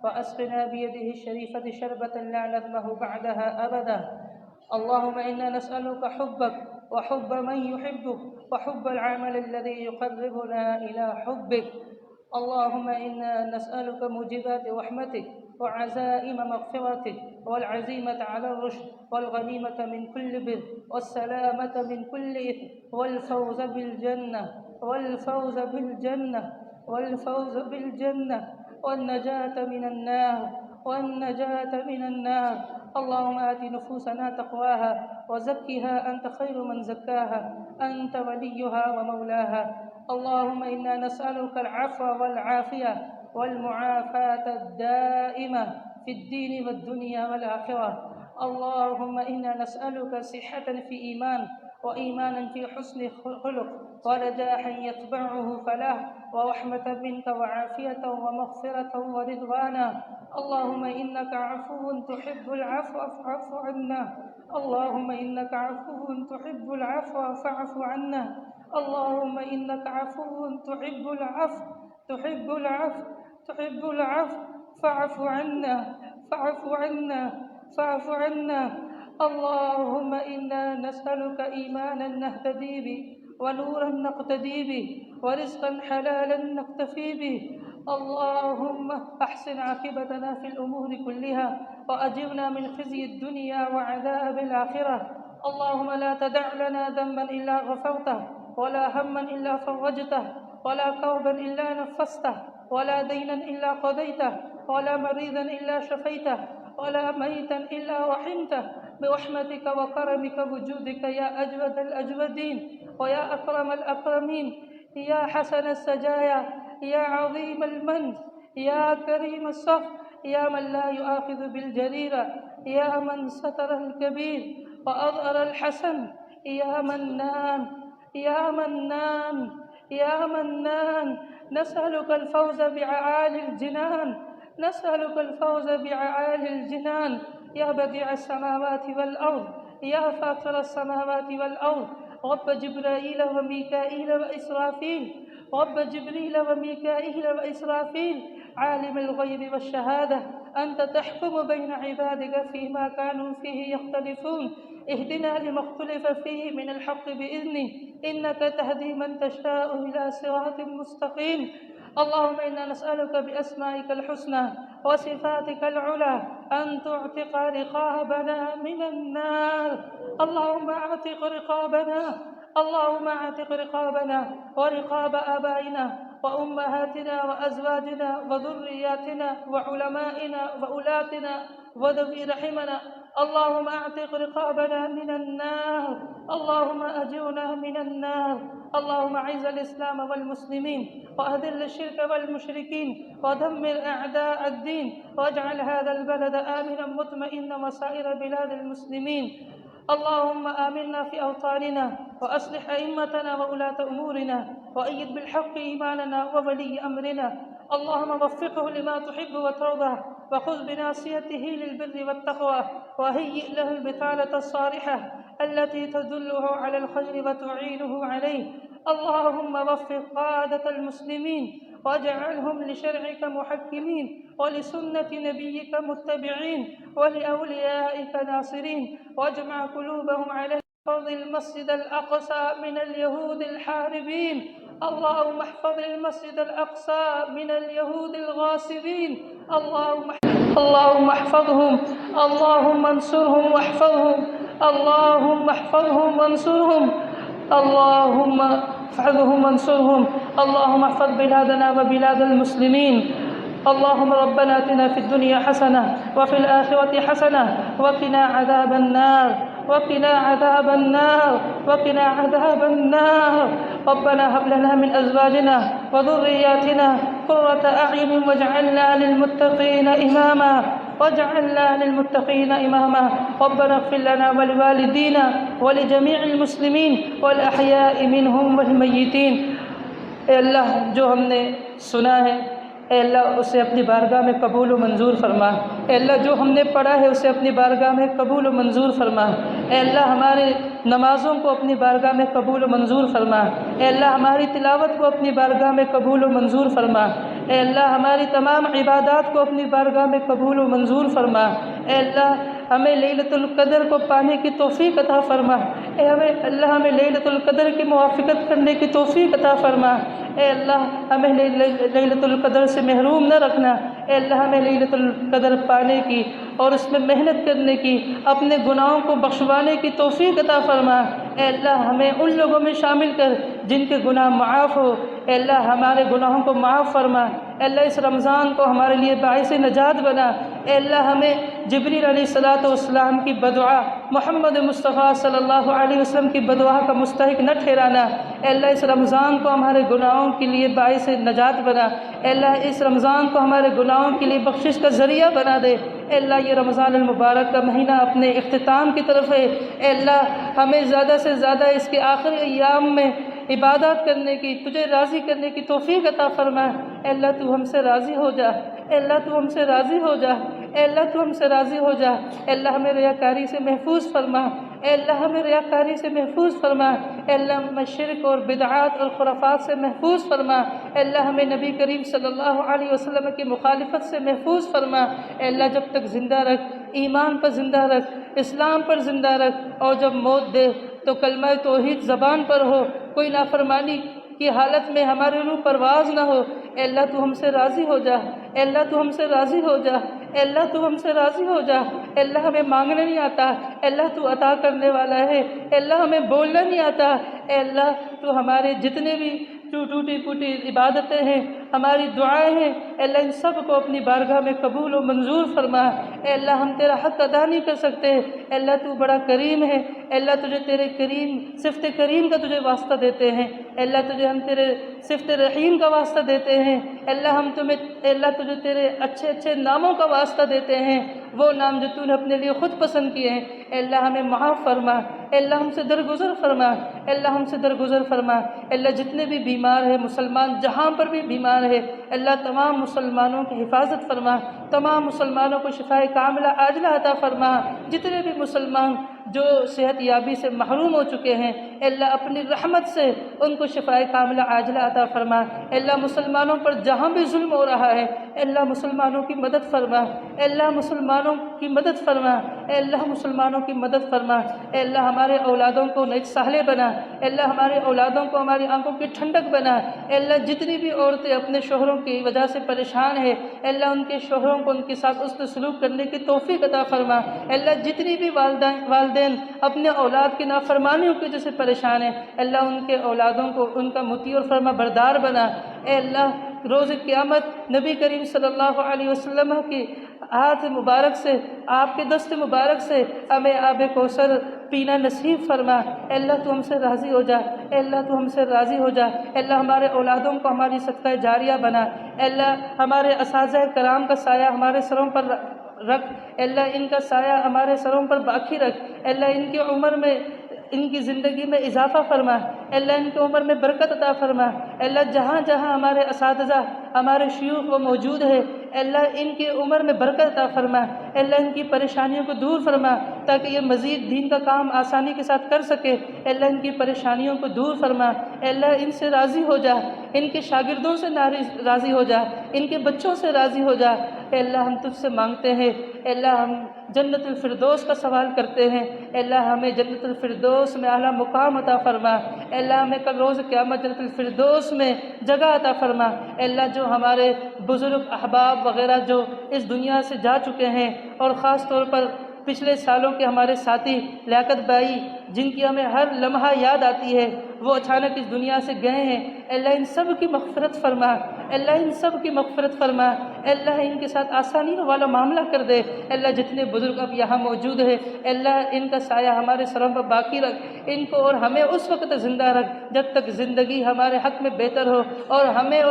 وأسقنا بيده الشريفة شربة لا نظمه بعدها أبدا. اللهم إنا نسألك حبك وحب من يحبك وحب العمل الذي يقربنا إلى حبك. اللهم إنا نسألك موجبات رحمتك وعزائم مغفرتك والعزيمة على الرشد والغنيمة من كل بر والسلامة من كل إثم والفوز بالجنة والنجاة من النار. اللهم آت نفوسنا تقواها وزكها أنت خير من زكاها، أنت وليها ومولاها. اللهم إنا نسألك العفو والعافية والمعافاة الدائمة في الدين والدنيا والآخرة. اللهم إنا نسألك صحة في إيمان وإيمانا في حسن خلق ونجاحا يتبعه فلاح ورحمة منك وعافية ومغفرة ورضوانا. اللهم إنك عفو تحب العفو فاعف عنا. اللهم إنك عفو تحب العفو فاعف عنا. اللهم إنك عفو تحب العفو فاعف عنا. اللهم إنا نسألك إيمانا نهتدي به ونورا نقتدي به ورزقا حلالا نكتفي به. اللهم أحسن عاقبتنا في الأمور كلها وأجرنا من خزي الدنيا وعذاب الآخرة. اللهم لا تدع لنا ذنبا إلا غفرته ولا هما إلا فرجته ولا كربا إلا نفسته ولا دينا إلا قضيته ولا مريضا إلا شفيته ولا ميتا إلا رحمته برحمتك وكرمك وجودك يا أجود الأجودين ويا أكرم الأكرمين، يا حسن السجايا، يا عظيم المن، يا كريم الصف، يا من لا يؤاخذ بالجريرة، يا من ستر الكبير وأظهر الحسن، يا منان. نسألك الفوز بعالي الجنان، يا بديع السماوات والأرض، يا فاطر السماوات والأرض، رب جبريل وميكائيل وإسرافيل، عالم الغيب والشهادة، أنت تحكم بين عبادك فيما كانوا فيه يختلفون. اهدنا لما اختلف فيه من الحق بإذنه، إنك تهدي من تشاء إلى صراط مستقيم. اللهم إنا نسألك بأسمائك الحسنى وصفاتك العلى أن تعتق رقابنا من النار. اللهم اعتق رقابنا ورقاب آبائنا وأمهاتنا وأزواجنا وذرياتنا وعلمائنا وأولاتنا وذوي رحمنا. اللهم اعتق رقابنا من النار، اللهم أجرنا من النار. اللهم أعز الإسلام والمسلمين وأذل الشرك والمشركين ودمر أعداء الدين واجعل هذا البلد آمنا مطمئنا وسائر بلاد المسلمين. اللهم آمنا في أوطاننا وأصلح أئمتنا وولاة أمورنا وأيد بالحق إيماننا وولي أمرنا. اللهم وفقه لما تحب وترضى وخذ بناصيته للبر والتقوى وهيئ له البطانة الصالحة التي تدله على الخير وتعينه عليه. اللهم وفق قادة المسلمين واجعلهم لشرعك محكمين ولسنة نبيك متبعين ولأوليائك ناصرين، واجمع قلوبهم على احفظ المسجد الأقصى من اليهود الحاربين. اللهم احفظ المسجد الأقصى من اليهود الغاصبين. اللهم احفظهم، اللهم انصرهم واحفظهم، اللهم احفظهم وانصرهم، اللهم احفظهم وانصرهم. اللهم احفظ بلادنا وبلاد المسلمين. اللهم ربنا آتنا في الدنيا حسنة وفي الآخرة حسنة وقنا عذاب النار. ربنا هب لنا من أزواجنا وذرياتنا قرة أعين واجعلنا للمتقين إماما. ربنا اغفر لنا ولوالدينا ولجميع المسلمين والأحياء منهم والميتين. اے اللہ، جو ہم نے سنا ہے اے اللہ اسے اپنی بارگاہ میں قبول و منظور فرما۔ اے اللہ جو ہم نے پڑھا ہے اسے اپنی بارگاہ میں قبول و منظور فرما۔ اے اللہ ہمارے نمازوں کو اپنی بارگاہ میں قبول و منظور فرما۔ اے اللہ ہماری تلاوت کو اپنی بارگاہ میں قبول و منظور فرما۔ اے اللہ ہماری تمام عبادات کو اپنی بارگاہ میں قبول و منظور فرما۔ اے اللہ ہمیں لیلۃ القدر کو پانے کی توفیق عطا فرما۔ اے اللہ ہمیں لیلۃ القدر کی موافقت کرنے کی توفیق عطا فرما۔ اے اللہ ہمیں لیلۃ القدر سے محروم نہ رکھنا۔ اے اللہ ہمیں لیلۃ القدر پانے کی اور اس میں محنت کرنے کی، اپنے گناہوں کو بخشوانے کی توفیق عطا فرما۔ اے اللہ ہمیں ان لوگوں میں شامل کر جن کے گناہ معاف ہو۔ اے اللہ ہمارے گناہوں کو معاف فرما۔ اے اللہ اس رمضان کو ہمارے لیے باعث نجات بنا۔ اے اللہ ہمیں جبریل علیہ السلام کی بدعا، محمد مصطفیٰ صلی اللہ علیہ وسلم کی بدعا کا مستحق نہ ٹھہرانا۔ اے اللہ اس رمضان کو ہمارے گناہوں کے لیے باعث نجات بنا۔ اے اللہ اس رمضان کو ہمارے گناہوں کے لیے بخشش کا ذریعہ بنا دے۔ اے اللہ یہ رمضان المبارک کا مہینہ اپنے اختتام کی طرف ہے۔ اے اللہ ہمیں زیادہ سے زیادہ اس کے آخری ایام میں عبادات کرنے کی، تجھے راضی کرنے کی توفیق عطا فرما۔ اے اللہ تو ہم سے راضی ہو جا۔ اے اللہ تو ہم سے راضی ہو جا۔ اے اللہ تو ہم سے راضی ہو جا۔ اے اللہ ہمیں ریاکاری سے محفوظ فرما۔ اے اللہ ہمیں ریاکاری سے محفوظ فرما۔ اے اللہ ہمیں شرک اور بدعات اور خرافات سے محفوظ فرما۔ اے اللہ ہمیں نبی کریم صلی اللہ علیہ وسلم کی مخالفت سے محفوظ فرما۔ اے اللہ جب تک زندہ رکھ، ایمان پر زندہ رکھ، اسلام پر زندہ رکھ، اور جب موت دے تو کلمہ توحید زبان پر ہو، کوئی نافرمانی کی حالت میں ہمارے روح پرواز نہ ہو۔ اے اللہ تو ہم سے راضی ہو جا۔ اے اللہ تو ہم سے راضی ہو جا۔ اے اللہ تو ہم سے راضی ہو جا۔ اے اللہ ہمیں مانگنے نہیں آتا، اے اللہ تو عطا کرنے والا ہے۔ اے اللہ ہمیں بولنا نہیں آتا، اے اللہ تو ہمارے جتنے بھی ٹوٹی پھوٹی عبادتیں ہیں، ہماری دعائیں ہیں، اے اللہ ان سب کو اپنی بارگاہ میں قبول و منظور فرما۔ اے اللہ ہم تیرا حق ادا نہیں کر سکتے، اے اللہ تو بڑا کریم ہے۔ اے اللہ تجھے تیرے کریم، صفت کریم کا تجھے واسطہ دیتے ہیں۔ اے اللہ تجھے ہم تیرے صفت رحیم کا واسطہ دیتے ہیں۔ اے اللہ ہم اے اللہ تجھے تیرے اچھے اچھے ناموں کا واسطہ دیتے ہیں، وہ نام جو تو نے اپنے لیے خود پسند کیے ہیں۔ اے اللہ ہمیں معاف فرما۔ اے اللہ ہم سے درگزر فرما۔ اے اللہ ہم سے درگزر فرما۔ اے اللہ جتنے بھی بیمار ہیں مسلمان، جہاں پر بھی بیمار ہے، اے اللہ تمام مسلمانوں کی حفاظت فرما، تمام مسلمانوں کو شفائے کاملہ عاجلہ عطا فرما۔ جتنے بھی مسلمان جو صحت یابی سے محروم ہو چکے ہیں، اے اللہ اپنی رحمت سے ان کو شفائے کاملہ عاجلہ عطا فرما۔ اے اللہ مسلمانوں پر جہاں بھی ظلم ہو رہا ہے، اے اللہ مسلمانوں کی مدد فرما۔ اے اللہ مسلمانوں کی مدد فرما۔ اے اللہ مسلمانوں کی مدد فرما۔ اے اللہ ہمارے اولادوں کو نیک صالح بنا۔ اے اللہ ہمارے اولادوں کو ہماری آنکھوں کی ٹھنڈک بنا۔ اے اللہ جتنی بھی عورتیں اپنے شوہروں کی وجہ سے پریشان ہیں، اے اللہ ان کے شوہروں کو ان کے ساتھ حسن سلوک کرنے کی توفیق عطا فرما۔ اے اللہ جتنی بھی والدین اپنے اولاد کی نافرمانیوں کی وجہ سے پریشان ہیں، اے اللہ ان کے اولادوں کو ان کا مطیع اور فرما بردار بنا۔ اے اللہ روز قیامت نبی کریم صلی اللہ علیہ وسلم کی ہاتھ مبارک سے، آپ کے دست مبارک سے ہمیں آب کوثر پینا نصیب فرما۔ اے اللہ تو ہم سے راضی ہو جا۔ اے اللہ تو ہم سے راضی ہو جا۔ اے اللہ ہمارے اولادوں کو ہماری صدقہ جاریہ بنا۔ اے اللہ ہمارے اساتذہ کرام کا سایہ ہمارے سروں پر رکھ۔ اے اللہ ان کا سایہ ہمارے سروں پر باقی رکھ۔ اے اللہ ان کی عمر میں، ان کی زندگی میں اضافہ فرما۔ اے اللہ ان کی عمر میں برکت عطا فرما۔ اے اللہ جہاں جہاں ہمارے اساتذہ، ہمارے شیوخ وہ موجود ہے، اے اللہ ان کی عمر میں برکت عطا فرما۔ اے اللہ ان کی پریشانیوں کو دور فرما تاکہ یہ مزید دین کا کام آسانی کے ساتھ کر سکے۔ اے اللہ ان کی پریشانیوں کو دور فرما۔ اے اللہ ان سے راضی ہو جا، ان کے شاگردوں سے راضی ہو جا، ان کے بچوں سے راضی ہو جا۔ اے اللہ ہم تجھ سے مانگتے ہیں، اے اللہ ہم جنت الفردوس کا سوال کرتے ہیں، اے اللہ ہمیں جنت الفردوس میں اعلیٰ مقام عطا فرما۔ اے اللہ ہمیں کل روز قیامت جنت الفردوس میں جگہ عطا فرما۔ اے اللہ جو ہمارے بزرگ احباب وغیرہ جو اس دنیا سے جا چکے ہیں، اور خاص طور پر پچھلے سالوں کے ہمارے ساتھی لیاقت بھائی، جن کی ہمیں ہر لمحہ یاد آتی ہے، وہ اچانک اس دنیا سے گئے ہیں، اے اللہ ان سب کی مغفرت فرما۔ اے اللہ ان سب کی مغفرت فرما۔ اے اللہ ان کے ساتھ آسانی والا معاملہ کر دے۔ اے اللہ جتنے بزرگ اب یہاں موجود ہیں، اے اللہ ان کا سایہ ہمارے سروں پر باقی رکھ، ان کو اور ہمیں اس وقت زندہ رکھ جب تک زندگی ہمارے حق میں بہتر ہو، اور ہمیں